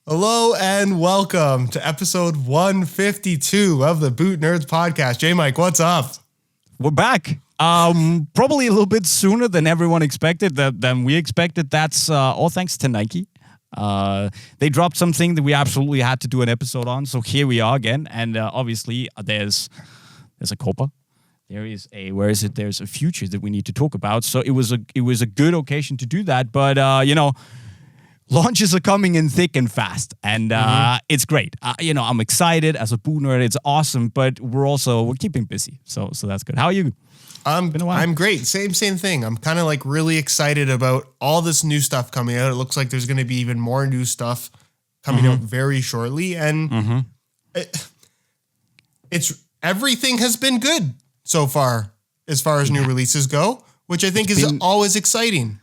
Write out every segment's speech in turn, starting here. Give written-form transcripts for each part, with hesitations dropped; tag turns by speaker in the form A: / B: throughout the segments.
A: Hello and welcome to episode 152 of the Boot Nerds podcast. JayMike, what's up?
B: We're back. Probably a little bit sooner than everyone expected, than we expected. That's all thanks to Nike. They dropped something that we absolutely had to do an episode on. So here we are again. And obviously there's a Copa. There's a future that we need to talk about. So it was a good occasion to do that. But launches are coming in thick and fast, and it's great. I'm excited as a boot nerd. It's awesome, but we're keeping busy, so that's good. How are you?
A: Been a while. I'm great. Same thing. I'm kind of like really excited about all this new stuff coming out. It looks like there's going to be even more new stuff coming out very shortly, and it's everything has been good so far as new releases go, which I think is always exciting.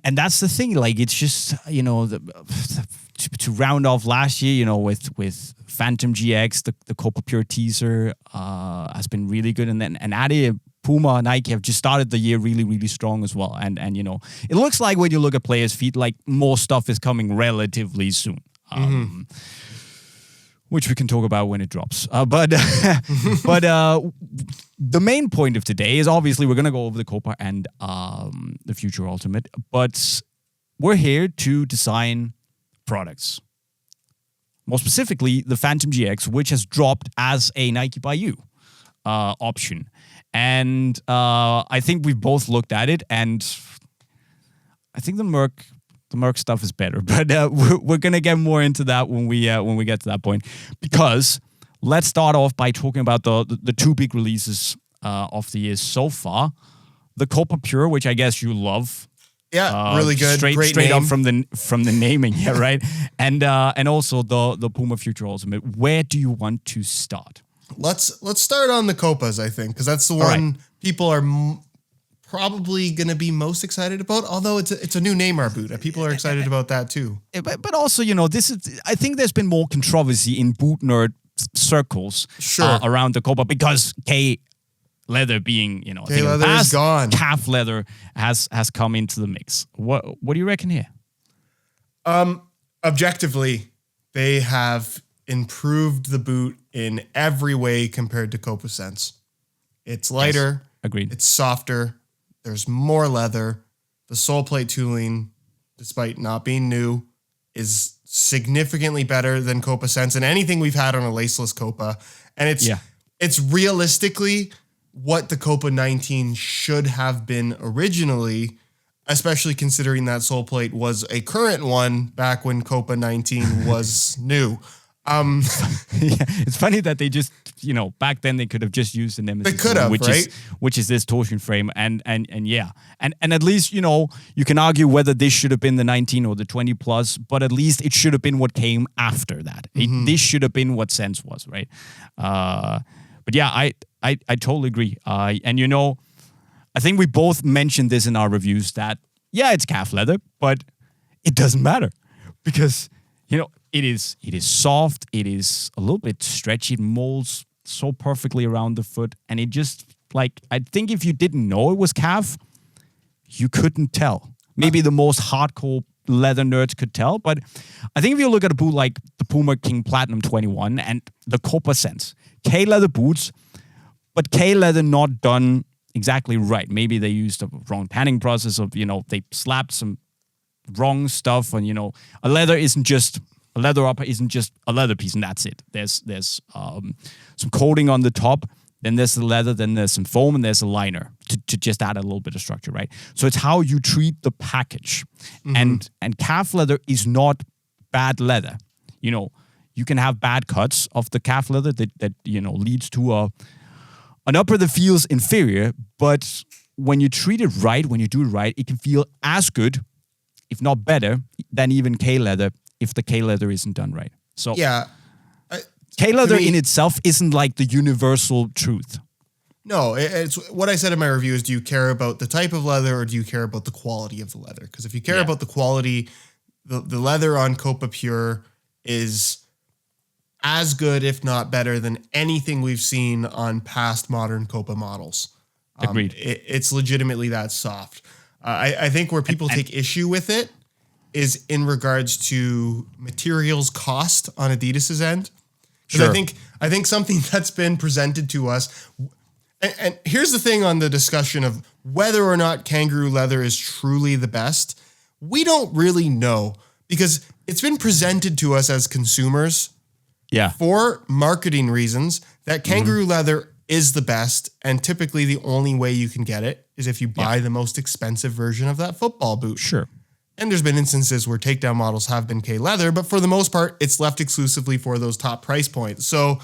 B: And that's the thing, like, it's just, to round off last year, with Phantom GX, the Copa Pure teaser has been really good. And then adidas, PUMA, Nike have just started the year really, really strong as well. And it looks like when you look at players' feet, like more stuff is coming relatively soon. Which we can talk about when it drops. But the main point of today is obviously we're going to go over the Copa and the Future Ultimate. But we're here to design products. More specifically, the Phantom GX, which has dropped as a Nike by You option. And I think we've both looked at it, and I think the Merc stuff is better, but we're gonna get more into that when we get to that point. Because let's start off by talking about the two big releases of the year so far: the Copa Pure, which I guess you love.
A: Yeah, really good.
B: Straight name. Up from the naming, yeah, right. And also the PUMA Future Ultimate. Where do you want to start?
A: Let's start on the Copas, I think, because that's the one people are probably going to be most excited about, although it's a new Neymar boot. People are excited about that too.
B: But also, I think there's been more controversy in boot nerd circles around the Copa because K leather being,
A: K leather is gone.
B: Calf leather has come into the mix. What do you reckon here?
A: Objectively, they have improved the boot in every way compared to Copa Sense. It's lighter.
B: Yes, agreed.
A: It's softer. There's more leather. The sole plate tooling, despite not being new, is significantly better than Copa Sense and anything we've had on a laceless Copa. And it's realistically what the Copa 19 should have been originally, especially considering that sole plate was a current one back when Copa 19 was new.
B: It's funny that they just, back then they could have just used the Nemesis.
A: They could have,
B: which is this torsion frame, and at least you can argue whether this should have been the 19 or the 20 plus, but at least it should have been what came after that. This should have been what Sense was, right? But yeah, I totally agree. And I think we both mentioned this in our reviews that it's calf leather, but it doesn't matter because it is soft. It is a little bit stretchy. It molds so perfectly around the foot. And it just, I think if you didn't know it was calf, you couldn't tell. Maybe the most hardcore leather nerds could tell. But I think if you look at a boot like the Puma King Platinum 21 and the Copa Sense, K-leather boots, but K-leather not done exactly right. Maybe they used the wrong tanning process of, they slapped some wrong stuff. And, a leather upper isn't just a leather piece and that's it. There's some coating on the top, then there's the leather, then there's some foam, and there's a liner to just add a little bit of structure, right? So it's how you treat the package. And calf leather is not bad leather. You can have bad cuts of the calf leather that leads to an upper that feels inferior, but when you treat it right, when you do it right, it can feel as good, if not better, than even K leather if the K leather isn't done right. So K leather in itself isn't like the universal truth.
A: No, it's what I said in my review is, do you care about the type of leather or do you care about the quality of the leather? Because if you care about the quality, the leather on Copa Pure is as good, if not better, than anything we've seen on past modern Copa models.
B: Agreed.
A: It's legitimately that soft. I think where people take issue with it is in regards to materials cost on Adidas's end. Because
B: Sure.
A: I think something that's been presented to us, and here's the thing on the discussion of whether or not kangaroo leather is truly the best. We don't really know because it's been presented to us as consumers
B: Yeah.
A: for marketing reasons that kangaroo leather is the best, and typically the only way you can get it is if you buy the most expensive version of that football boot.
B: Sure.
A: And there's been instances where takedown models have been K leather, but for the most part, it's left exclusively for those top price points. So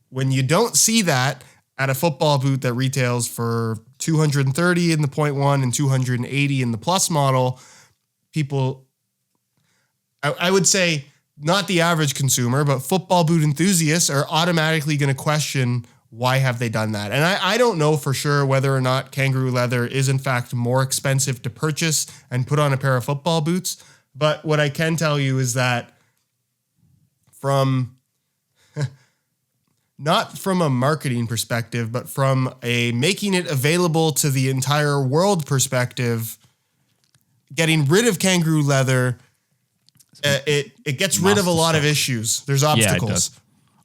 A: when you don't see that at a football boot that retails for $230 in the 0.1 and $280 in the plus model, people, I would say not the average consumer, but football boot enthusiasts are automatically going to question, why have they done that? And I don't know for sure whether or not kangaroo leather is in fact more expensive to purchase and put on a pair of football boots. But what I can tell you is that from not from a marketing perspective, but from a making it available to the entire world perspective, getting rid of kangaroo leather, it gets rid of a lot of issues. There's obstacles.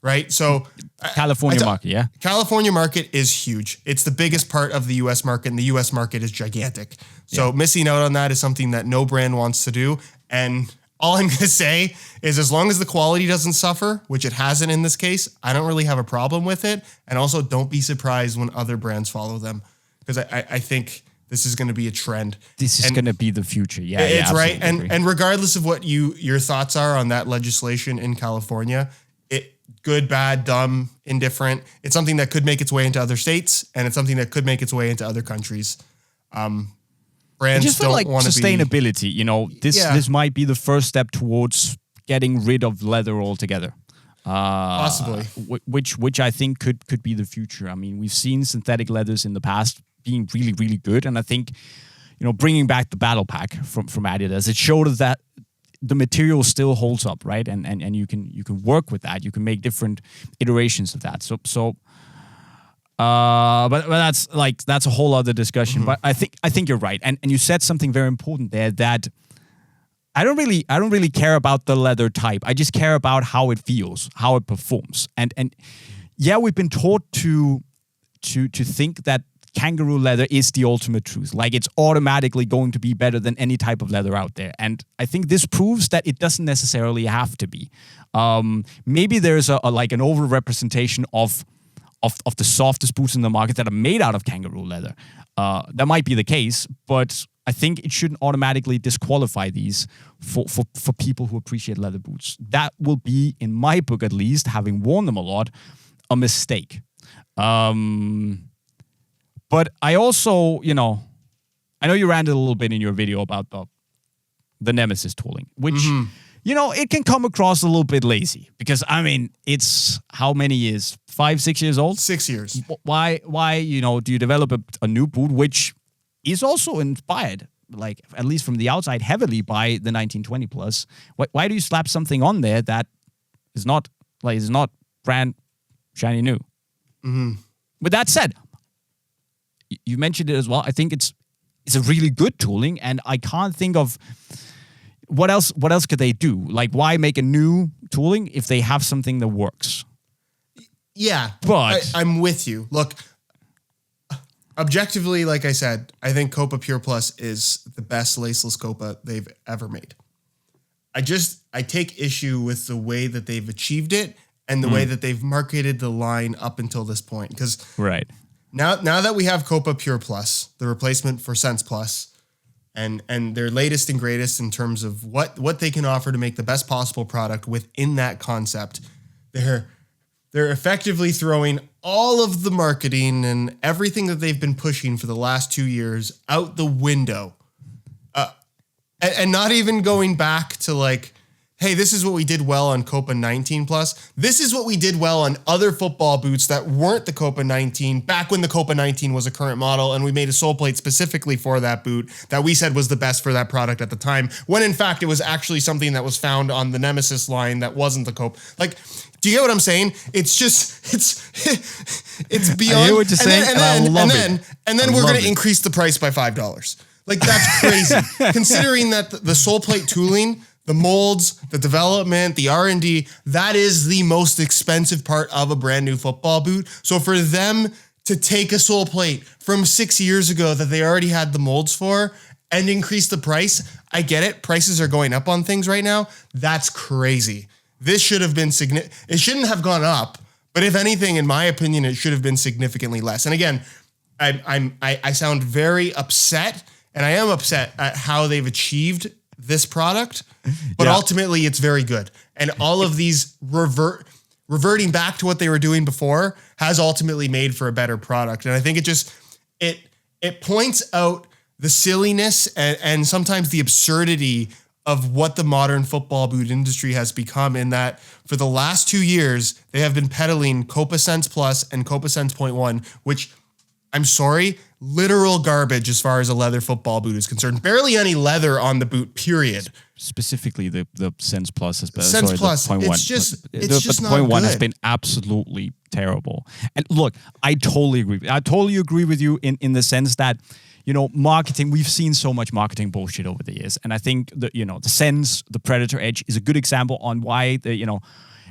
A: Right? So
B: California market, yeah.
A: California market is huge. It's the biggest part of the US market, and the US market is gigantic. So missing out on that is something that no brand wants to do. And all I'm going to say is as long as the quality doesn't suffer, which it hasn't in this case, I don't really have a problem with it. And also don't be surprised when other brands follow them, because I think this is going to be a trend.
B: This is going to be the future. Yeah,
A: it's right.
B: absolutely.
A: And regardless of what your thoughts are on that legislation in California, good, bad, dumb, indifferent, it's something that could make its way into other states, and it's something that could make its way into other countries. Brands
B: just feel
A: don't
B: like
A: want to
B: sustainability, this might be the first step towards getting rid of leather altogether.
A: Possibly.
B: Which I think could be the future. I mean, we've seen synthetic leathers in the past being really, really good. And I think, bringing back the battle pack from Adidas, it showed us that the material still holds up, right? And you can work with that. You can make different iterations of that. But that's a whole other discussion. But I think you're right. And you said something very important there, that I don't really care about the leather type. I just care about how it feels, how it performs. And yeah, we've been taught to think that kangaroo leather is the ultimate truth. Like, it's automatically going to be better than any type of leather out there. And I think this proves that it doesn't necessarily have to be. Maybe there's an overrepresentation of the softest boots in the market that are made out of kangaroo leather. That might be the case, but I think it shouldn't automatically disqualify these for people who appreciate leather boots. That will be, in my book at least, having worn them a lot, a mistake. But I also, I know you ranted a little bit in your video about the Nemesis tooling, which, it can come across a little bit lazy, because, I mean, it's how many years? 5-6 years old?
A: 6 years.
B: Why, do you develop a new boot, which is also inspired, like, at least from the outside, heavily by the 1920 Plus? Why do you slap something on there that is not brand shiny new? With that said, you mentioned it as well. I think it's a really good tooling, and I can't think of what else could they do? Like, why make a new tooling if they have something that works?
A: Yeah,
B: but
A: I'm with you. Look, objectively, like I said, I think Copa Pure Plus is the best laceless Copa they've ever made. I take issue with the way that they've achieved it and the way that they've marketed the line up until this point. Because
B: right.
A: Now that we have Copa Pure Plus, the replacement for Sense Plus, and their latest and greatest in terms of what they can offer to make the best possible product within that concept, they're effectively throwing all of the marketing and everything that they've been pushing for the last 2 years out the window, and not even going back to like, hey, this is what we did well on Copa 19 Plus. This is what we did well on other football boots that weren't the Copa 19, back when the Copa 19 was a current model, and we made a sole plate specifically for that boot that we said was the best for that product at the time, when in fact it was actually something that was found on the Nemesis line that wasn't the Copa. Like, do you get what I'm saying? It's just, it's beyond.
B: I hear what you're saying, and I love it.
A: And then we're going to increase the price by $5. Like, that's crazy. Considering that the sole plate tooling, the molds, the development, the R&D, that is the most expensive part of a brand new football boot. So for them to take a sole plate from 6 years ago that they already had the molds for and increase the price, I get it. Prices are going up on things right now. That's crazy. This should have been it shouldn't have gone up, but if anything, in my opinion, it should have been significantly less. And again, I sound very upset, and I am upset at how they've achieved this product, but ultimately it's very good. And all of these reverting back to what they were doing before has ultimately made for a better product. And I think it points out the silliness and sometimes the absurdity of what the modern football boot industry has become, in that for the last 2 years, they have been peddling Copa Sense Plus and Copa Sense 0.1, which, I'm sorry, literal garbage as far as a leather football boot is concerned. Barely any leather on the boot, period.
B: Specifically, the Sense Plus has been
A: Sense Plus.
B: The 0.1.
A: It's just not
B: 0.1
A: good.
B: has been absolutely terrible. And look, I totally agree. I totally agree with you in the sense that, you know, marketing, we've seen so much marketing bullshit over the years. And I think that, you know, the Sense, the Predator Edge is a good example on why,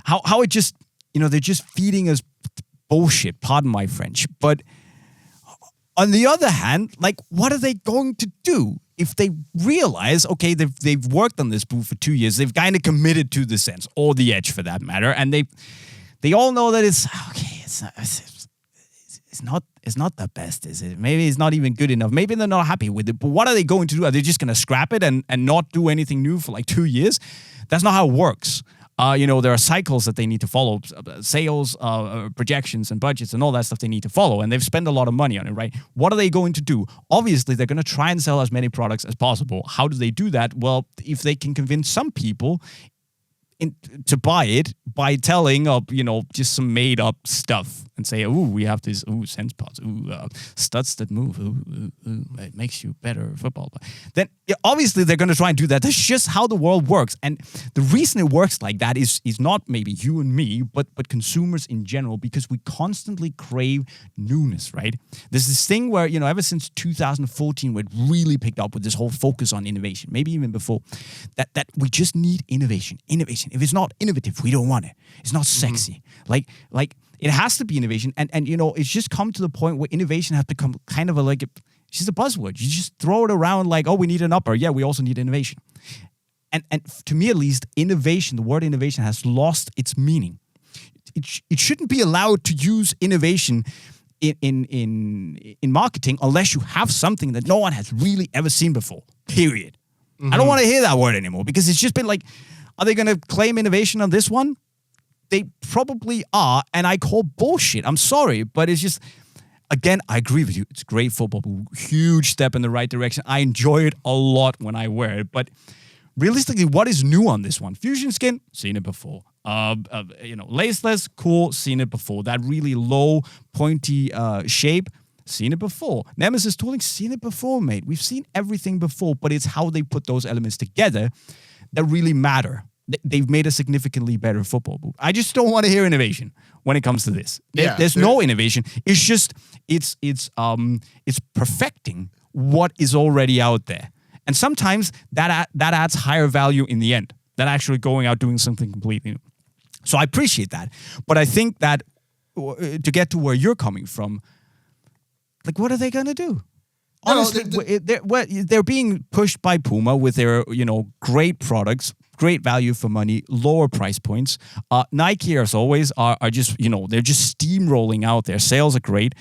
B: how it just, you know, they're just feeding us bullshit, pardon my French. But on the other hand, like, what are they going to do if they realize, okay, they've worked on this boot for 2 years, they've kind of committed to the Sense or the Edge for that matter, and they all know that it's okay, it's not the best, is it? Maybe it's not even good enough. Maybe they're not happy with it. But what are they going to do? Are they just going to scrap it and not do anything new for like 2 years? That's not how it works. You know, there are cycles that they need to follow, sales, projections and budgets and all that stuff they need to follow. And they've spent a lot of money on it, right? What are they going to do? Obviously, they're going to try and sell as many products as possible. How do they do that? Well, if they can convince some people to buy it by telling of, you know, just some made up stuff and say, ooh, we have this, sense pods, studs that move, it makes you better football. Then obviously they're going to try and do that. That's just how the world works. And the reason it works like that is not maybe you and me, but consumers in general, because we constantly crave newness, right? There's this thing where, you know, ever since 2014, where it really picked up with this whole focus on innovation, maybe even before, that we just need innovation. If it's not innovative, we don't want it. It's not sexy. Like it has to be innovation. And you know, it's just come to the point where innovation has become kind of it's just a buzzword. You just throw it around like, oh, we need an upper. Yeah, we also need innovation. And to me, at least, innovation, the word innovation has lost its meaning. It shouldn't be allowed to use innovation in marketing unless you have something that no one has really ever seen before, period. I don't want to hear that word anymore, because it's just been like, are they going to claim innovation on this one? They probably are, and I call bullshit. I'm sorry, but it's just, again, I agree with you. It's great football, huge step in the right direction. I enjoy it a lot when I wear it, but realistically, what is new on this one? Fusion skin, seen it before. You know, laceless, cool, seen it before. That really low, pointy shape, seen it before. Nemesis tooling, seen it before, mate. We've seen everything before, but it's how they put those elements together that really matter. They've made a significantly better football boot. I just don't want to hear innovation when it comes to this. There's no innovation. It's just it's perfecting what is already out there, and sometimes that adds higher value in the end than actually going out doing something completely new. So I appreciate that, but I think that to get to where you're coming from, like, what are they gonna do? Honestly, they're being pushed by Puma with their, you know, great products, great value for money, lower price points. Nike, as always, are just, you know, they're just steamrolling out there. Sales are great.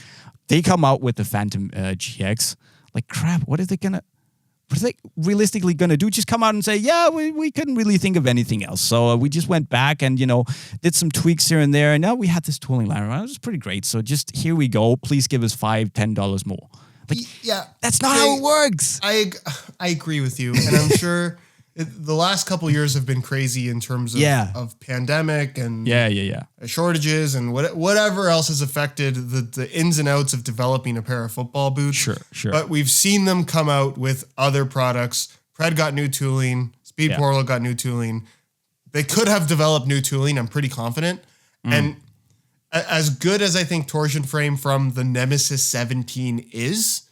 B: They come out with the Phantom GX. Like, crap, what are they realistically going to do? Just come out and say, yeah, we couldn't really think of anything else. So we just went back and, you know, did some tweaks here and there. And now we had this tooling line around. It was pretty great. So just here we go. Please give us $5, $10 more. Like,
A: yeah,
B: that's not how it works.
A: I agree with you, and I'm sure the last couple of years have been crazy in terms of pandemic and shortages and whatever else has affected the ins and outs of developing a pair of football boots.
B: Sure.
A: But we've seen them come out with other products. Pred got new tooling. Speed Portal got new tooling. They could have developed new tooling, I'm pretty confident. And as good as I think torsion frame from the Nemesis 17 is,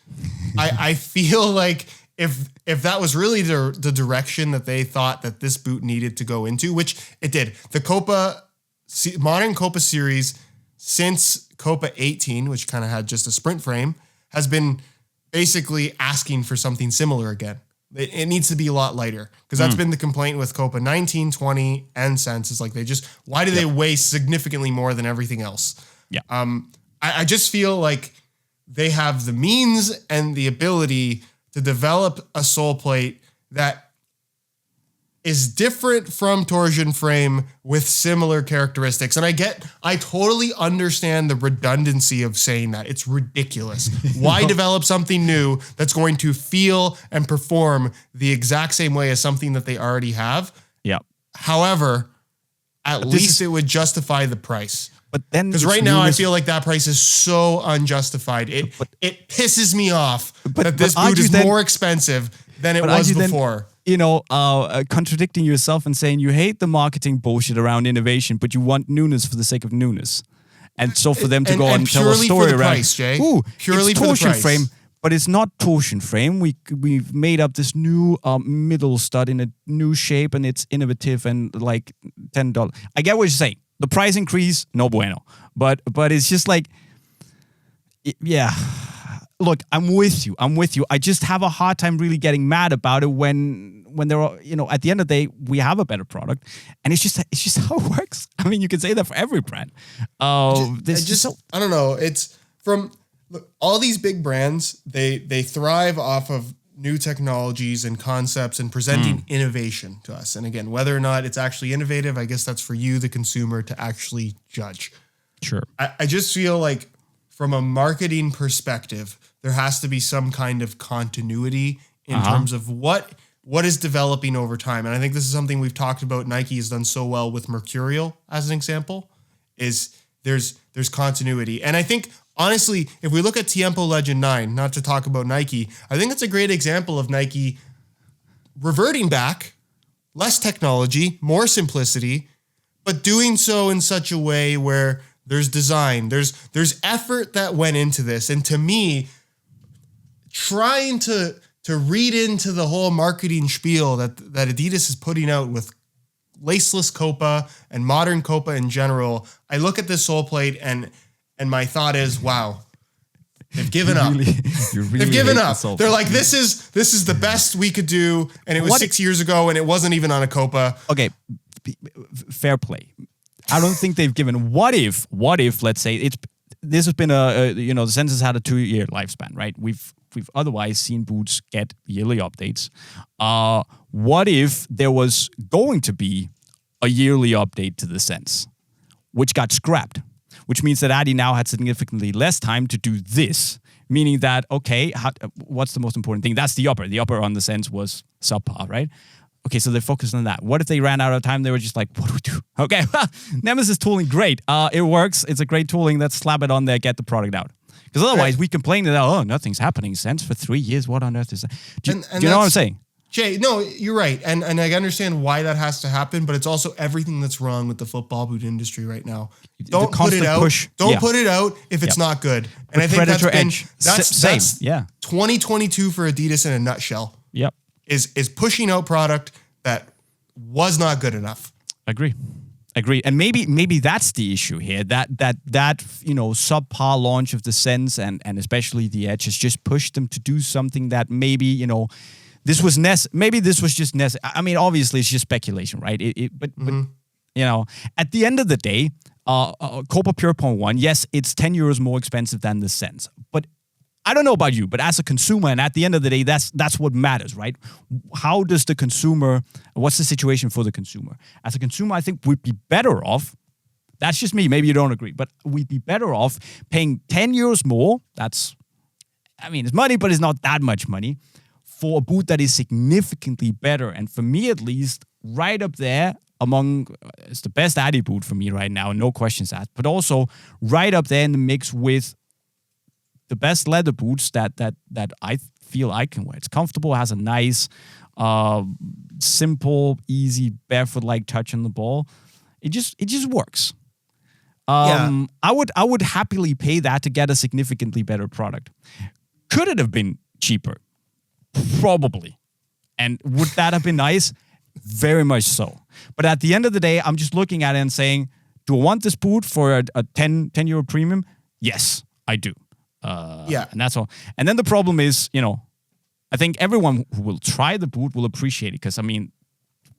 A: I feel like if that was really the direction that they thought that this boot needed to go into, which it did. The modern Copa series since Copa 18, which kind of had just a sprint frame, has been basically asking for something similar again. It needs to be a lot lighter, because that's been the complaint with Copa 19, 20, and Sense. It's like why do they weigh significantly more than everything else?
B: Yeah.
A: I just feel like they have the means and the ability to develop a sole plate that is different from torsion frame with similar characteristics. And I totally understand the redundancy of saying that. It's ridiculous. Why develop something new that's going to feel and perform the exact same way as something that they already have?
B: Yeah.
A: However, at least it would justify the price.
B: But then,
A: because right now I feel like that price is so unjustified. It pisses me off that this boot is more expensive than it was before.
B: Contradicting yourself and saying you hate the marketing bullshit around innovation, but you want newness for the sake of newness. And so for them to go and tell a story around,
A: price, Jay.
B: Purely it's torsion frame, but it's not torsion frame. We've made up this new middle stud in a new shape, and it's innovative and like $10. I get what you're saying. The price increase, no bueno. But it's just like, yeah. Look, I'm with you. I just have a hard time really getting mad about it when there are, at the end of the day, we have a better product, and it's just how it works. I mean, you can say that for every brand.
A: I don't know. It's from all these big brands. They thrive off of new technologies and concepts and presenting innovation to us. And again, whether or not it's actually innovative, I guess that's for you, the consumer, to actually judge.
B: Sure.
A: I just feel like from a marketing perspective, there has to be some kind of continuity in terms of what is developing over time. And I think this is something we've talked about. Nike has done so well with Mercurial as an example, is there's continuity. And I think, honestly, if we look at Tiempo Legend 9, not to talk about Nike, I think it's a great example of Nike reverting back, less technology, more simplicity, but doing so in such a way where there's design, there's effort that went into this. And to me, trying to read into the whole marketing spiel that Adidas is putting out with laceless Copa and modern Copa in general, I look at this sole plate and my thought is, wow, they've given up. They've given up. They're like, this is the best we could do, and it was 6 years ago, and it wasn't even on a Copa.
B: Okay, fair play. I don't think they've given. What if? Let's say this has been the Sense has had a 2-year lifespan, right? We've otherwise seen boots get yearly updates. What if there was going to be a yearly update to the Sense, which got scrapped? Which means that Adi now had significantly less time to do this, meaning that, okay, what's the most important thing? That's the upper. The upper on the Sense was subpar, right? Okay, so they focused on that. What if they ran out of time? They were just like, what do we do? Okay, Nemesis tooling, great. It works. It's a great tooling. Let's slap it on there, get the product out. Because otherwise, we complain that, nothing's happening. Sense for 3 years. What on earth is that? Do you know what I'm saying?
A: Jay, no, you're right. And I understand why that has to happen, but it's also everything that's wrong with the football boot industry right now. Don't put it out. Don't put it out if it's not good. And I think that's 2022 for Adidas in a nutshell.
B: Yep.
A: Is pushing out product that was not good enough.
B: Agree. And maybe that's the issue here. That subpar launch of the Sense and especially the Edge has just pushed them to do something that maybe, this was just necessary. I mean, obviously it's just speculation, right? But at the end of the day, Copa Pure 0.1, yes, it's €10 more expensive than the Sense. But I don't know about you, but as a consumer, and at the end of the day, that's what matters, right? How does the consumer, what's the situation for the consumer? As a consumer, I think we'd be better off, that's just me, maybe you don't agree, but we'd be better off paying €10 more, it's money, but it's not that much money, for a boot that is significantly better. And for me, at least, right up there it's the best Adi boot for me right now, no questions asked, but also right up there in the mix with the best leather boots that I feel I can wear. It's comfortable, has a nice, simple, easy, barefoot-like touch on the ball. It just works. I would happily pay that to get a significantly better product. Could it have been cheaper? Probably. And would that have been nice? Very much so. But at the end of the day, I'm just looking at it and saying, do I want this boot for a 10 euro premium? Yes, I do. And that's all. And then the problem is, I think everyone who will try the boot will appreciate it because, I mean,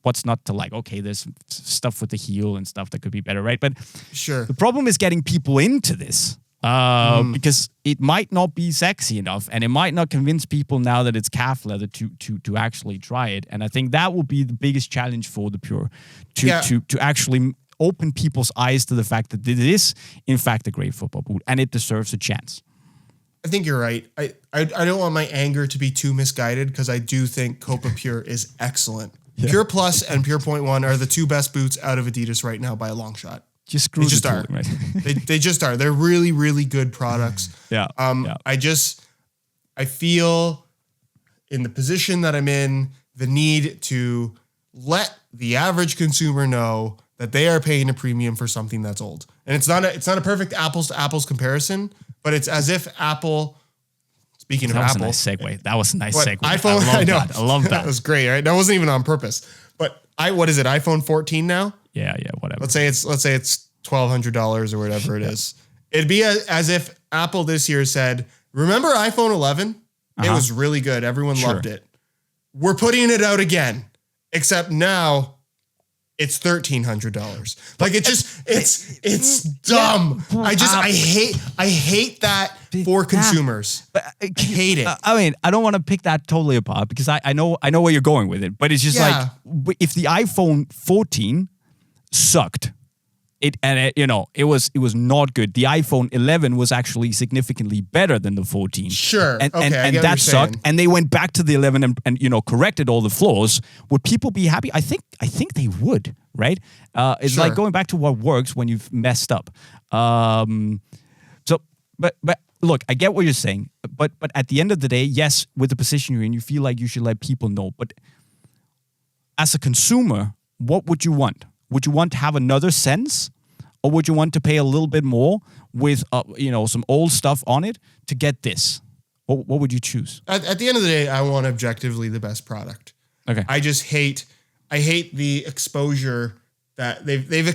B: what's not to like? Okay, there's stuff with the heel and stuff that could be better, right? But
A: sure.
B: The problem is getting people into this because it might not be sexy enough and it might not convince people now that it's calf leather to actually try it. And I think that will be the biggest challenge for the Pure to actually open people's eyes to the fact that it is, in fact, a great football boot and it deserves a chance.
A: I think you're right. I don't want my anger to be too misguided because I do think Copa Pure is excellent. Yeah. Pure Plus and Pure Point One are the two best boots out of Adidas right now by a long shot. They just are. Right? they just are. They're really, really good products.
B: Yeah.
A: I feel in the position that I'm in, the need to let the average consumer know that they are paying a premium for something that's old. And it's not a perfect apples to apples comparison, but it's as if Apple. Speaking of Apple,
B: that was a nice segue. That was a nice segue.
A: iPhone, I know.
B: I love that.
A: That was great. Right? That wasn't even on purpose. But what is it? iPhone 14 now?
B: Yeah, whatever.
A: Let's say it's $1,200 or whatever it is. It'd be as if Apple this year said, "Remember iPhone 11? It was really good. Everyone loved it. We're putting it out again, except now it's $1,300." Like it's dumb. I hate that for consumers.
B: But
A: I hate it.
B: I mean, I don't want to pick that totally apart because I know where you're going with it. But it's just like if the iPhone 14 sucked, it was not good. The iPhone 11 was actually significantly better than the 14.
A: Sure.
B: And that sucked. And they went back to the 11 and corrected all the flaws. Would people be happy? I think they would, right? It's like going back to what works when you've messed up. But look, I get what you're saying. But at the end of the day, yes, with the position you're in, you feel like you should let people know. But as a consumer, what would you want? Would you want to have another Sense? Or would you want to pay a little bit more with some old stuff on it to get this? What would you choose?
A: At the end of the day, I want objectively the best product.
B: Okay.
A: I just hate the exposure that they've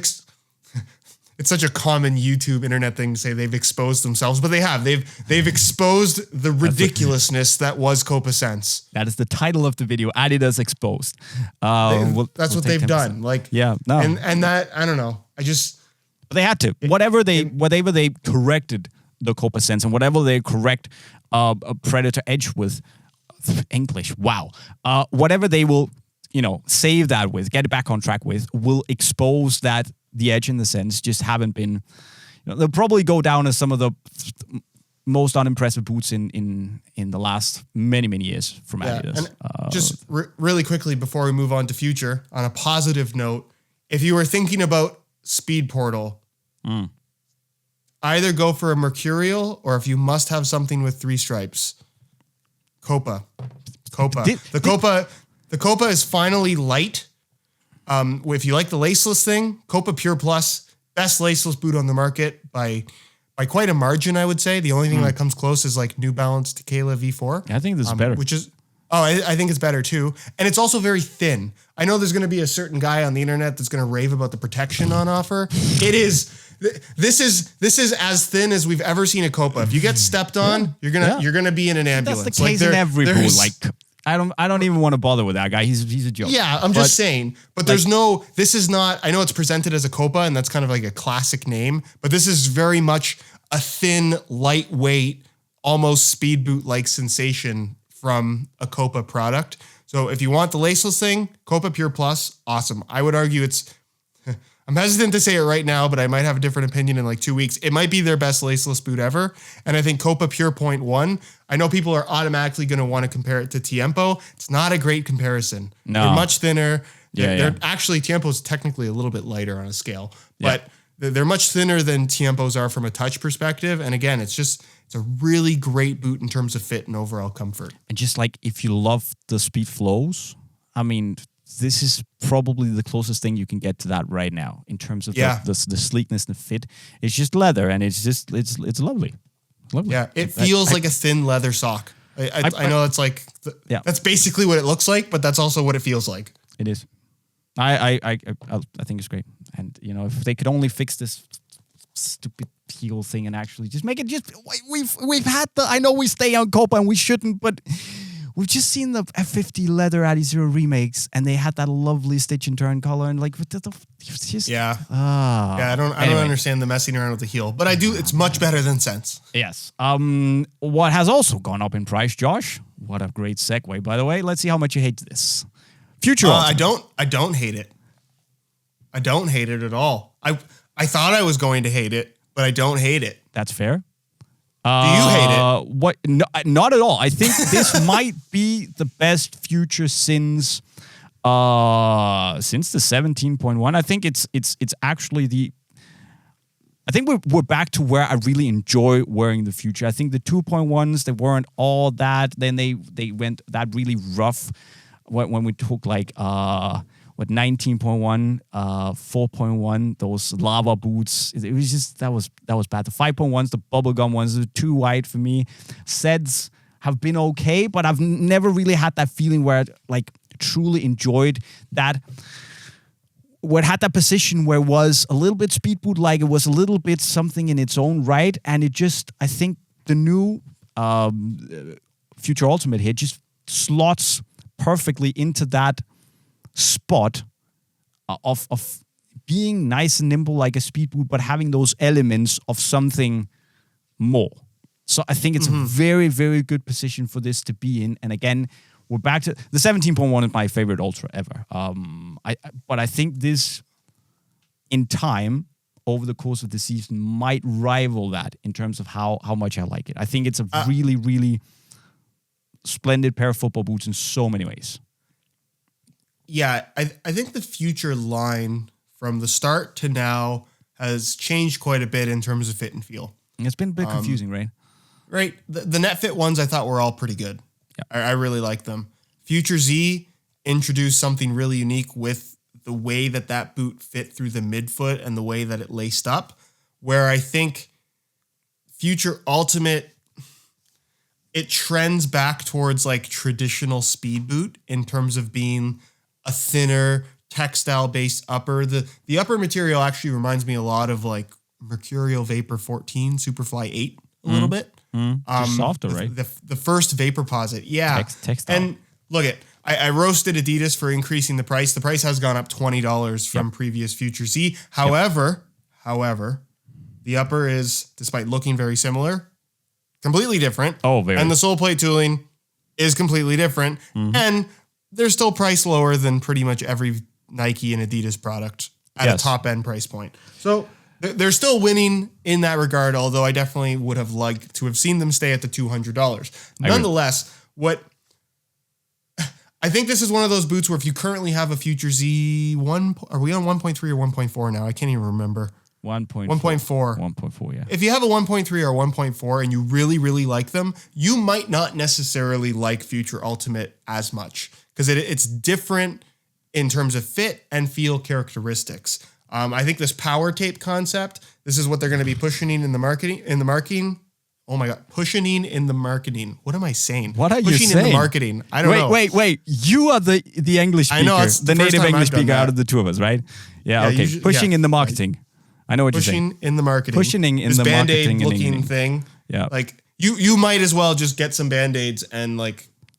A: it's such a common YouTube internet thing to say they've exposed themselves, but they have. They've exposed the ridiculousness that was Copa Sense.
B: That is the title of the video, Adidas Exposed.
A: That's what they've done. And that, I don't know.
B: But they had to. Whatever they corrected the Copa Sense and whatever they correct a Predator Edge with, English, wow. Whatever they will, save that with, get it back on track with, will expose that the Edge and the Sense just haven't been, they'll probably go down as some of the most unimpressive boots in the last many, many years from Adidas.
A: And just really quickly before we move on to Future, on a positive note, if you were thinking about Speed Portal, either go for a Mercurial or if you must have something with 3 stripes, Copa. The Copa is finally light. If you like the laceless thing, Copa Pure Plus, best laceless boot on the market by quite a margin, I would say. The only thing that comes close is like New Balance Tequila V4.
B: I think this is better.
A: I think it's better too. And it's also very thin. I know there's going to be a certain guy on the internet that's going to rave about the protection on offer. This is as thin as we've ever seen a Copa. If you get stepped on, you're gonna be in an ambulance.
B: That's the case in every boot. Like I don't even want to bother with that guy. He's a joke.
A: Yeah, I'm just saying. But this is not, I know it's presented as a Copa and that's kind of like a classic name, but this is very much a thin, lightweight, almost speed boot-like sensation from a Copa product. So if you want the laceless thing, Copa Pure Plus, awesome. I would argue I'm hesitant to say it right now, but I might have a different opinion in like 2 weeks. It might be their best laceless boot ever. And I think Copa Pure Point One, I know people are automatically going to want to compare it to Tiempo. It's not a great comparison. No. They're much thinner. They're actually, Tiempo is technically a little bit lighter on a scale, but they're much thinner than Tiempos are from a touch perspective. And again, it's a really great boot in terms of fit and overall comfort.
B: And just like if you love the speed flows, I mean, this is probably the closest thing you can get to that right now in terms of the sleekness and the fit. It's just leather and it's lovely. Lovely.
A: Yeah, it feels like a thin leather sock. I know it's like that's basically what it looks like, but that's also what it feels like.
B: It is. I think it's great, and if they could only fix this stupid heel thing and actually just make it we've had I know we stay on Copa and we shouldn't, but we've just seen the F50 leather Adizero remakes and they had that lovely stitch and turn color and it's just
A: I don't understand the messing around with the heel, but I do. It's much better than Sense.
B: Yes. What has also gone up in price, Josh? What a great segue, by the way. Let's see how much you hate this. Future.
A: I don't hate it. I don't hate it at all. I thought I was going to hate it, but I don't hate it.
B: That's fair.
A: Do you hate it?
B: What? No, not at all. I think this might be the best Future since the 17.1. I think it's actually I think we're back to where I really enjoy wearing the Future. I think the 2.1s, they weren't all that. Then they went that really rough when we took 19.1, 4.1, those lava boots. It was just that was bad. The 5.1s, the bubblegum ones, are too wide for me. Seds have been okay, but I've never really had that feeling where I truly enjoyed that. Where it had that position where it was a little bit speed boot, like it was a little bit something in its own right, and it just, I think the new Future Ultimate here just slots perfectly into that spot of being nice and nimble like a speed boot, but having those elements of something more. So I think it's a very, very good position for this to be in. And again, we're back to the 17.1 is my favorite Ultra ever. But I think this, in time, over the course of the season, might rival that in terms of how much I like it. I think it's a really, really splendid pair of football boots in so many ways.
A: Yeah, I think the Future line from the start to now has changed quite a bit in terms of fit and feel.
B: It's been a bit confusing, right?
A: Right. The net fit ones I thought were all pretty good. Yeah. I really like them. Future Z introduced something really unique with the way that boot fit through the midfoot and the way that it laced up, where I think Future Ultimate, it trends back towards traditional speed boot in terms of being a thinner textile-based upper. The upper material actually reminds me a lot of Mercurial Vapor 14, Superfly 8 a little bit.
B: Softer, right?
A: The first Vaporposit. Yeah.
B: Textile.
A: And look I roasted Adidas for increasing the price. The price has gone up $20 from previous Future Z. However, the upper is, despite looking very similar, completely different.
B: Oh, very.
A: And the sole plate tooling is completely different. And they're still priced lower than pretty much every Nike and Adidas product at a top end price point. So they're still winning in that regard, although I definitely would have liked to have seen them stay at the $200. Nonetheless, I think this is one of those boots where if you currently have a Future Z1, are we on 1.3 or 1.4 now? I can't even remember.
B: 1.4.
A: 1.4,
B: yeah.
A: If you have a 1.3 or 1.4 and you really, really like them, you might not necessarily like Future Ultimate as much because it's different in terms of fit and feel characteristics. I think this power tape concept, this is what they're going to be pushing in the marketing. Oh my God, pushing in the marketing. What am I saying?
B: What are you saying?
A: Pushing in the marketing. I don't know.
B: Wait. You are the English speaker.
A: I know, it's
B: the native English speaker out of the two of us, right? Yeah, okay. Pushing in the marketing. I know what you're saying.
A: Pushing in the marketing.
B: Pushing in
A: this
B: the
A: Band-Aid
B: marketing.
A: looking thing.
B: Yeah.
A: You might as well just get some Band-Aids and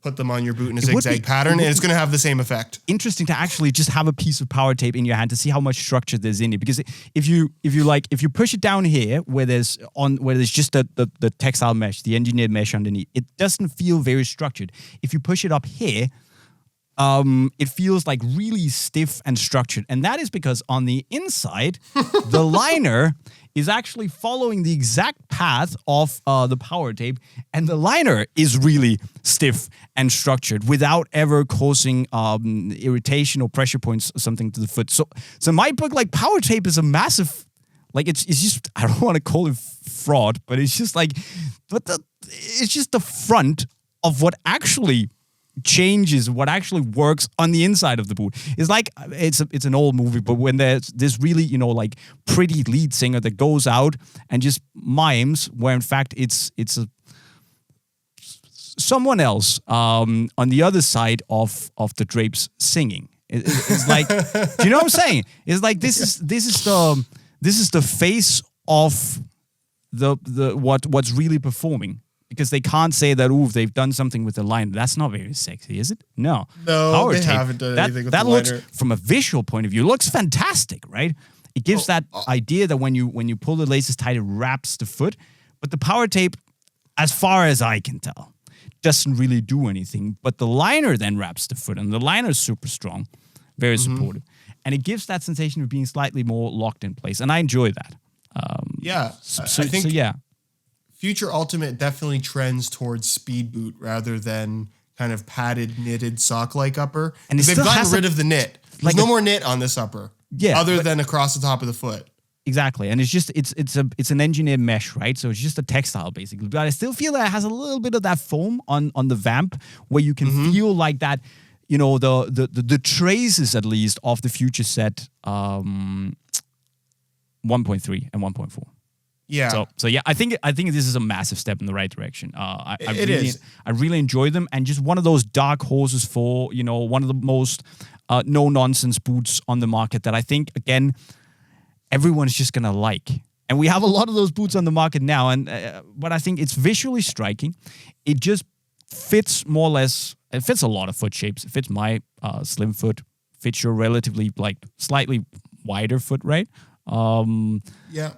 A: put them on your boot in a zigzag pattern, and it's going to have the same effect.
B: Interesting to actually just have a piece of power tape in your hand to see how much structure there's in it. Because if you push it down here where there's just the textile mesh, the engineered mesh underneath, it doesn't feel very structured. If you push it up here, it feels really stiff and structured. And that is because on the inside, the liner is actually following the exact path of the power tape, and the liner is really stiff and structured without ever causing irritation or pressure points or something to the foot. So in my book, power tape is a massive, it's just, I don't want to call it fraud, but it's just it's just the front of what actually changes, what actually works on the inside of the boot. It's an old movie, but when there's this really pretty lead singer that goes out and just mimes, where in fact it's a someone else on the other side of the drapes singing. It's like, do you know what I'm saying? It's like this is the face of what's really performing. Because they can't say that, ooh, they've done something with the liner. That's not very sexy, is it? No.
A: No, they haven't done anything with the liner.
B: That looks, from a visual point of view, looks fantastic, right? It gives that idea that when you pull the laces tight, it wraps the foot. But the power tape, as far as I can tell, doesn't really do anything. But the liner then wraps the foot, and the liner is super strong, very supportive. And it gives that sensation of being slightly more locked in place. And I enjoy that.
A: I think Future Ultimate definitely trends towards speed boot rather than kind of padded, knitted sock-like upper. And they've gotten rid of the knit. There's no more knit on this upper. Yeah, other than across the top of the foot.
B: Exactly, and it's an engineered mesh, right? So it's just a textile basically. But I still feel that it has a little bit of that foam on the vamp, where you can feel like that. You know, the traces at least of the Future set 1.3 and 1.4.
A: Yeah.
B: So yeah, I think this is a massive step in the right direction. I really enjoy them, and just one of those dark horses for, you know, one of the most no nonsense boots on the market that I think, again, everyone's just gonna like. And we have a lot of those boots on the market now, and but I think it's visually striking. It just fits more or less. It fits a lot of foot shapes. It fits my slim foot. Fits your relatively slightly wider foot, right?
A: Yeah.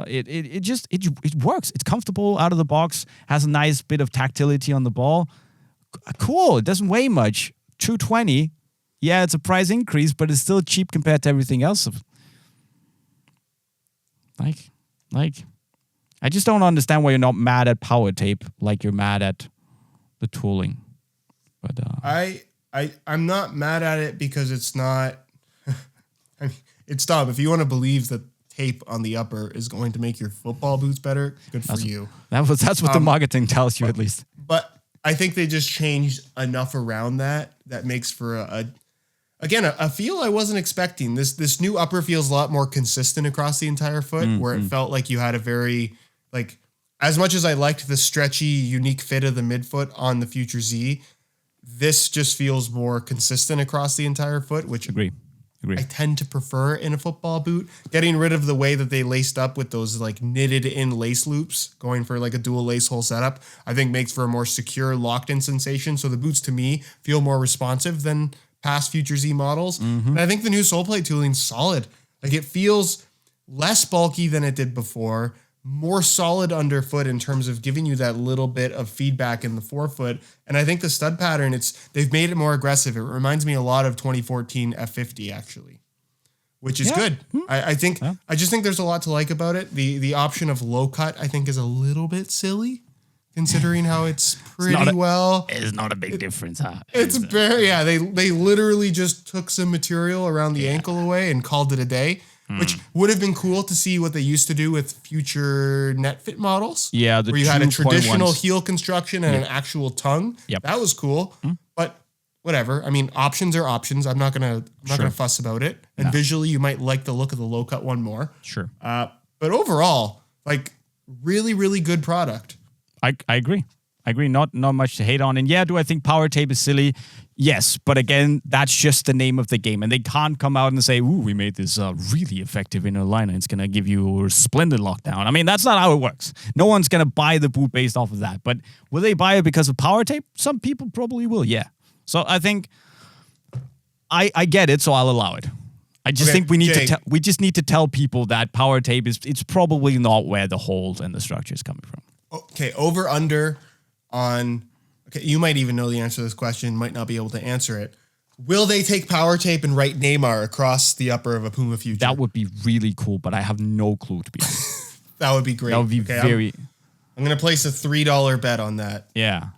B: It works. It's comfortable out of the box. Has a nice bit of tactility on the ball. Cool. It doesn't weigh much. $220. Yeah, it's a price increase, but it's still cheap compared to everything else. I just don't understand why you're not mad at power tape like you're mad at the tooling. But
A: I'm not mad at it because it's not. I mean, it's dumb. If you want to believe that tape on the upper is going to make your football boots better, good for you.
B: That's what the marketing tells you, at least.
A: But I think they just changed enough around that makes for a feel I wasn't expecting. This new upper feels a lot more consistent across the entire foot, where it felt like you had a very, like, as much as I liked the stretchy, unique fit of the midfoot on the Future Z, this just feels more consistent across the entire foot, which
B: Agree.
A: I tend to prefer in a football boot. Getting rid of the way that they laced up with those like knitted in lace loops, going for like a dual lace hole setup, I think makes for a more secure locked in sensation. So the boots to me feel more responsive than past Future Z models. And I think the new sole plate tooling's solid. Like, it feels less bulky than it did before, more solid underfoot in terms of giving you that little bit of feedback in the forefoot. And I think the stud pattern, they've made it more aggressive. It reminds me a lot of 2014 F50 actually, which is good. I just think there's a lot to like about it. The option of low cut, I think, is a little bit silly considering how it's
B: It's not a big difference, huh?
A: It's very, they literally just took some material around the ankle away and called it a day. Which would have been cool to see what they used to do with future net fit models.
B: Yeah,
A: where you had a traditional heel construction and an actual tongue. Yep. That was cool. But whatever. I mean, options are options. I'm not gonna fuss about it. And visually, you might like the look of the low cut one more.
B: Sure.
A: But overall, like, really, really good product.
B: I agree. Not much to hate on. And yeah, do I think power tape is silly? Yes, but again, that's just the name of the game. And they can't come out and say, ooh, we made this really effective inner liner. It's going to give you a splendid lockdown. I mean, that's not how it works. No one's going to buy the boot based off of that. But will they buy it because of power tape? Some people probably will, yeah. So I think I get it, so I'll allow it. I just think we need to tell people that power tape it's probably not where the hold and the structure is coming from.
A: Okay, over under on. Okay, you might even know the answer to this question, might not be able to answer it. Will they take power tape and write Neymar across the upper of a PUMA Future?
B: That would be really cool, but I have no clue, to be honest.
A: That would be great.
B: That would be very...
A: I'm going to place a $3 bet on that.
B: Yeah.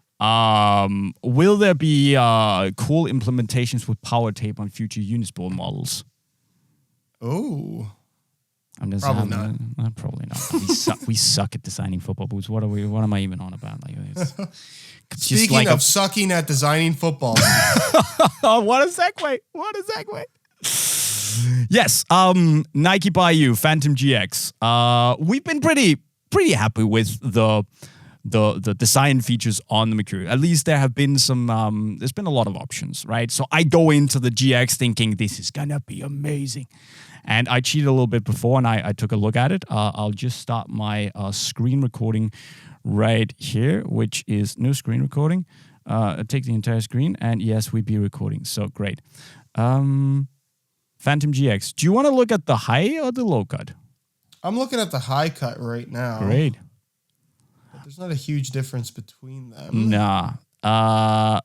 B: Will there be cool implementations with power tape on future Unisport models?
A: Oh.
B: Probably not. We suck at designing football boots. What am I even on about? Like,
A: Speaking of sucking at designing football.
B: What a segue. Yes. Nike by You, Phantom GX. We've been pretty happy with the the design features on the Mercurial. At least there have been some. There's been a lot of options, right? So I go into the GX thinking this is gonna be amazing, and I cheated a little bit before, and I took a look at it. I'll just start my screen recording right here, which is new screen recording. Take the entire screen, and yes, we be recording. So great. Phantom GX. Do you want to look at the high or the low cut?
A: I'm looking at the high cut right now.
B: Great.
A: But there's not a huge difference between them.
B: Nah.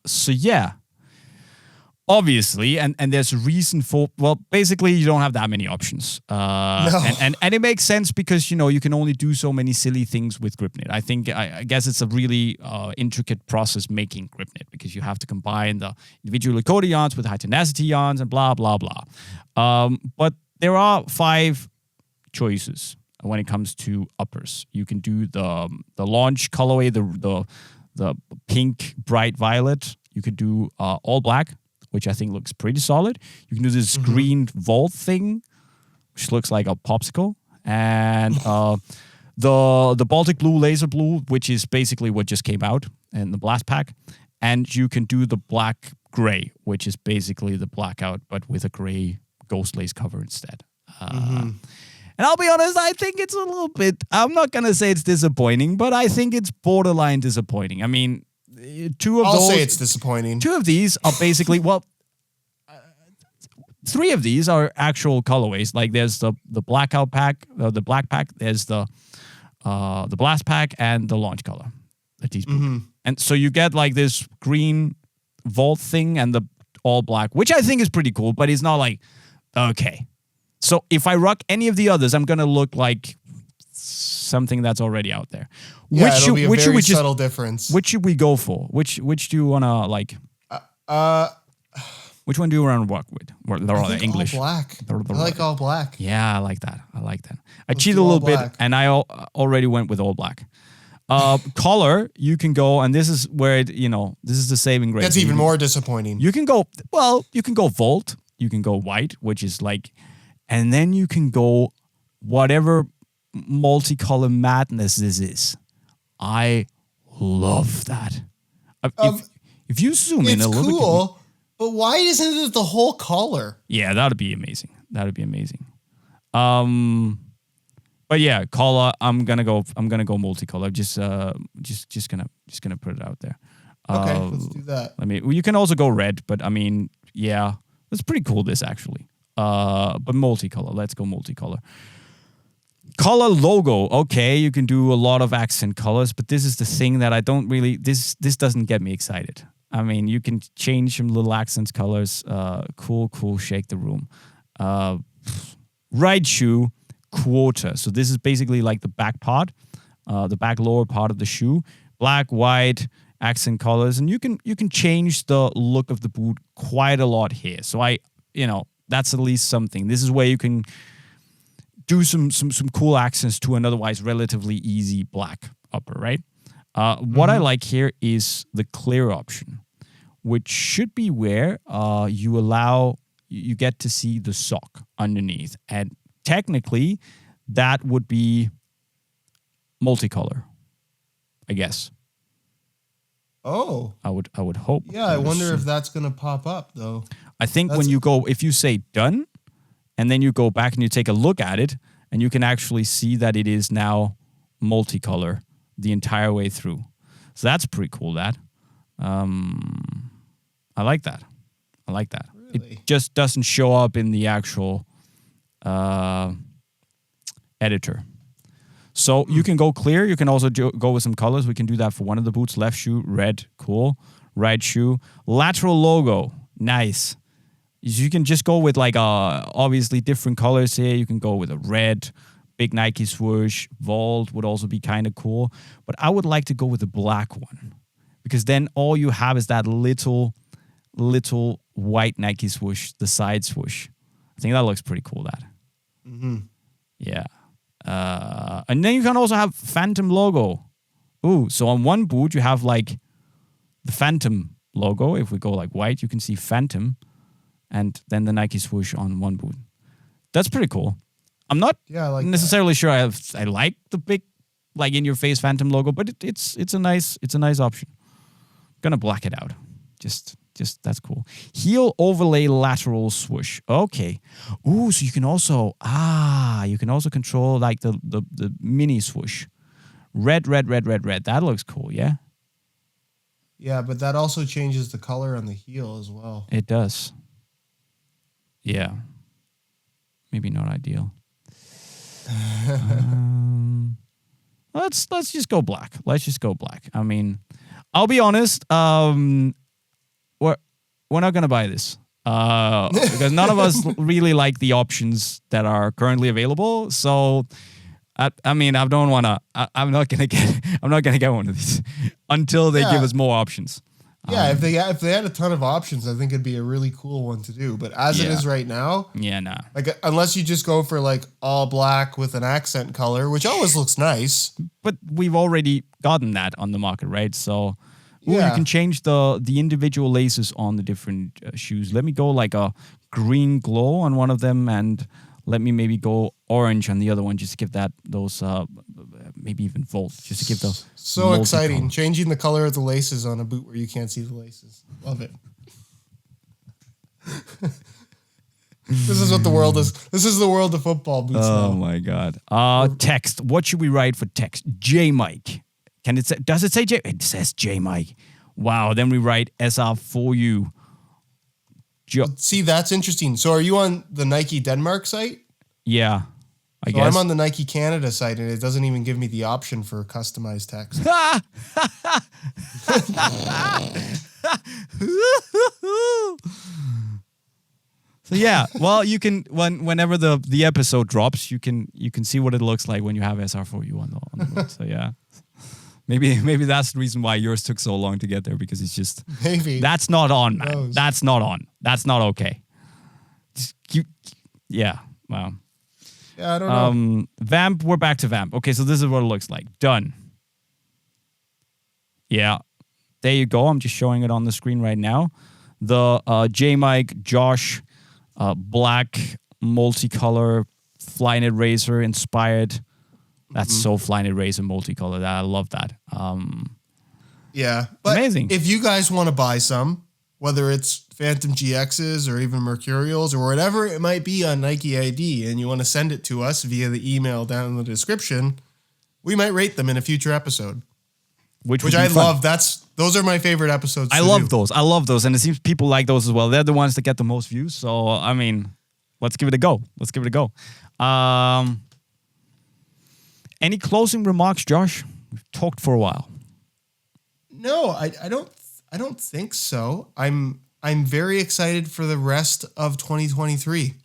B: So yeah. Obviously, and there's a reason for, well, basically you don't have that many options.
A: No.
B: And it makes sense because, you can only do so many silly things with GripKnit. I guess it's a really intricate process making GripKnit because you have to combine the individually coated yarns with high tenacity yarns and blah, blah, blah. But there are 5 choices when it comes to uppers. You can do the launch colorway, the pink bright violet. You could do all black, which I think looks pretty solid. You can do this green vault thing, which looks like a popsicle. And the Baltic blue, laser blue, which is basically what just came out in the blast pack. And you can do the black gray, which is basically the blackout, but with a gray ghost lace cover instead. And I'll be honest, I think it's a little bit, I'm not going to say it's disappointing, but I think it's borderline disappointing. I mean,
A: I'll say it's disappointing.
B: 2 of these are basically, 3 of these are actual colorways. Like there's the blackout pack, the black pack. There's the blast pack and the launch color. And so you get like this green vault thing and the all black, which I think is pretty cool, but it's not like, okay. So if I rock any of the others, I'm going to look like something that's already out there.
A: Yeah, it'll be a very subtle difference.
B: Which should we go for? Which do you want to like? Which one do you want to work with? They're all English.
A: All black. I like all black.
B: Yeah, I like that. I cheated a little bit, and I already went with all black. Color, you can go, and this is where this is the saving grace.
A: That's even more disappointing.
B: You can go Volt, you can go white, which is like, and then you can go whatever multicolor madness this is. I love that. If you zoom in a little bit. It's
A: cool, but why isn't it the whole color?
B: Yeah, that'd be amazing. But yeah, color. I'm gonna go multicolor. Just gonna put it out there.
A: Okay, let's do that.
B: You can also go red, but I mean, yeah, that's pretty cool. This actually. But multicolor. Let's go multicolor. Color logo. Okay, you can do a lot of accent colors, but this is the thing that I don't really. This doesn't get me excited. I mean, you can change some little accents colors. Cool. Shake the room. Right shoe. Quarter. So this is basically like the back part, the back lower part of the shoe. Black, white, accent colors, and you can change the look of the boot quite a lot here. So that's at least something. This is where you can do some cool accents to an otherwise relatively easy black upper, right? What I like here is the clear option, which should be where you get to see the sock underneath. And technically, that would be multicolor, I guess.
A: Oh.
B: I would hope.
A: Yeah, I wonder if that's going to pop up, though.
B: I think if you say done, and then you go back and you take a look at it, and you can actually see that it is now multicolor the entire way through. So that's pretty cool, that. I like that. Really? It just doesn't show up in the actual editor. So you can go clear. You can also go with some colors. We can do that for one of the boots. Left shoe, red, cool. Right shoe, lateral logo, nice. You can just go with like obviously different colors here. You can go with a red, big Nike swoosh. Vault would also be kind of cool. But I would like to go with the black one because then all you have is that little white Nike swoosh, the side swoosh. I think that looks pretty cool, that. Yeah. And then you can also have Phantom logo. Ooh, so on one boot you have like the Phantom logo. If we go like white, you can see Phantom and then the Nike swoosh on one boot. That's pretty cool. I'm not necessarily sure I like the big like in your face Phantom logo, but it's a nice option. Gonna black it out. Just that's cool. Heel overlay lateral swoosh. Okay. Ooh, so you can also control like the mini swoosh. Red. That looks cool, yeah?
A: Yeah, but that also changes the color on the heel as well.
B: It does. Yeah. Maybe not ideal. Let's just go black. I mean, I'll be honest. We're not gonna buy this because none of us really like the options that are currently available. So, I mean, I don't wanna. I'm not gonna get one of these until they give us more options.
A: Yeah, if they had a ton of options, I think it'd be a really cool one to do. But as it is right now,
B: nah.
A: Like unless you just go for like all black with an accent color, which always looks nice.
B: But we've already gotten that on the market, right? So. Ooh,
A: Yeah.
B: you can change the individual laces on the different shoes. Let me go like a green glow on one of them, and let me maybe go orange on the other one, just to give those maybe even volt, just to give the
A: So exciting! Changing the color of the laces on a boot where you can't see the laces. Love it. This is what the world is. This is the world of football boots now.
B: Oh my god! Text. What should we write for text? JayMike. Can it say? Does it say J? It says JayMike. Wow. Then we write SR4U.
A: See, that's interesting. So, are you on the Nike Denmark site?
B: Yeah, I
A: So
B: guess.
A: I'm on the Nike Canada site, and it doesn't even give me the option for customized text.
B: So yeah, well, you can whenever the episode drops, you can see what it looks like when you have SR4U on the boot. So yeah. Maybe that's the reason why yours took so long to get there, because it's just that's not on, man. That's not on. That's not okay. Yeah. Wow.
A: Yeah, I don't know.
B: Vamp. We're back to Vamp. Okay, so this is what it looks like. Done. Yeah. There you go. I'm just showing it on the screen right now. The JayMike Josh black multicolor Flyknit Razor inspired. That's so Flyknit Razor multicolor. I love that.
A: Yeah. But
B: amazing.
A: If you guys want to buy some, whether it's Phantom GXs or even Mercurials or whatever it might be on NikeID, and you want to send it to us via the email down in the description, we might rate them in a future episode. Which I love. Those are my favorite episodes.
B: I love those. And it seems people like those as well. They're the ones that get the most views. So, I mean, let's give it a go. Any closing remarks, Josh? We've talked for a while.
A: No, I don't think so. I'm very excited for the rest of 2023,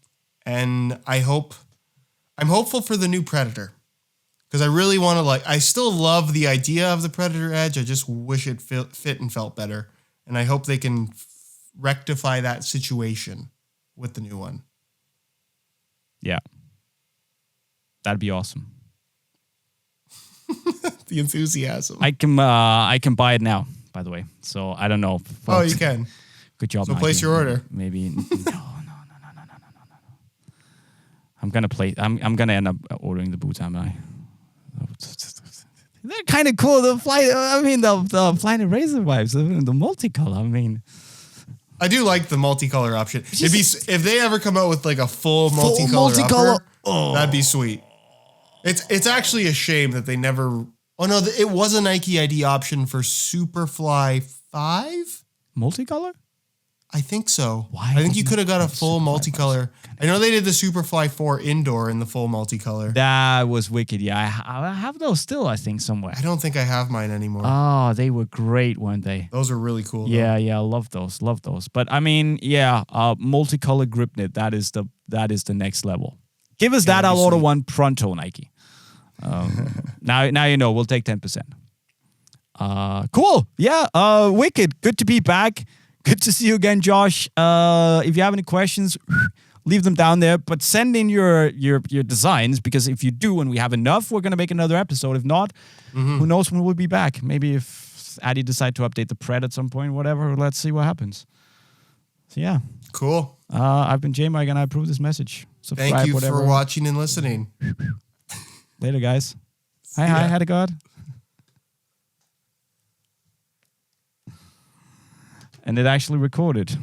A: and I'm hopeful for the new Predator, because I really want to I still love the idea of the Predator Edge. I just wish it fit and felt better, and I hope they can rectify that situation with the new one.
B: Yeah, that'd be awesome.
A: The enthusiasm.
B: I can buy it now, by the way. So I don't know.
A: Oh, you can.
B: Good job.
A: So
B: Nike.
A: place your order.
B: Maybe no. I'm gonna end up ordering the boots, am I? They're kind of cool. The Flyknit Razor vibes, the multicolor. I mean,
A: I do like the multicolor option. If they ever come out with like a full multicolor upper, that'd be sweet. It's actually a shame that they never. Oh no, it was a NikeID option for Superfly 5.
B: Multicolor?
A: I think so.
B: Why?
A: I think you could have got a full multicolor. I know they did the Superfly 4 indoor in the full multicolor.
B: That was wicked. Yeah, I have those still, I think, somewhere.
A: I don't think I have mine anymore.
B: Oh, they were great, weren't they?
A: Those were really cool.
B: Yeah, I love those. But I mean, yeah, multicolor grip knit, that is the next level. Give us that, I'll order one pronto, Nike. Now you know, we'll take 10%. Cool. Yeah, wicked. Good to be back. Good to see you again, Josh. If you have any questions, leave them down there. But send in your designs, because if you do and we have enough, we're going to make another episode. If not, who knows when we'll be back. Maybe if Adi decide to update the pred at some point, whatever. Let's see what happens. So, yeah.
A: Cool.
B: I've been JayMike, and I approve this message. Subscribe,
A: Thank you
B: whatever.
A: for watching and listening.
B: Later, guys. Hi, Hedegard. And it actually recorded.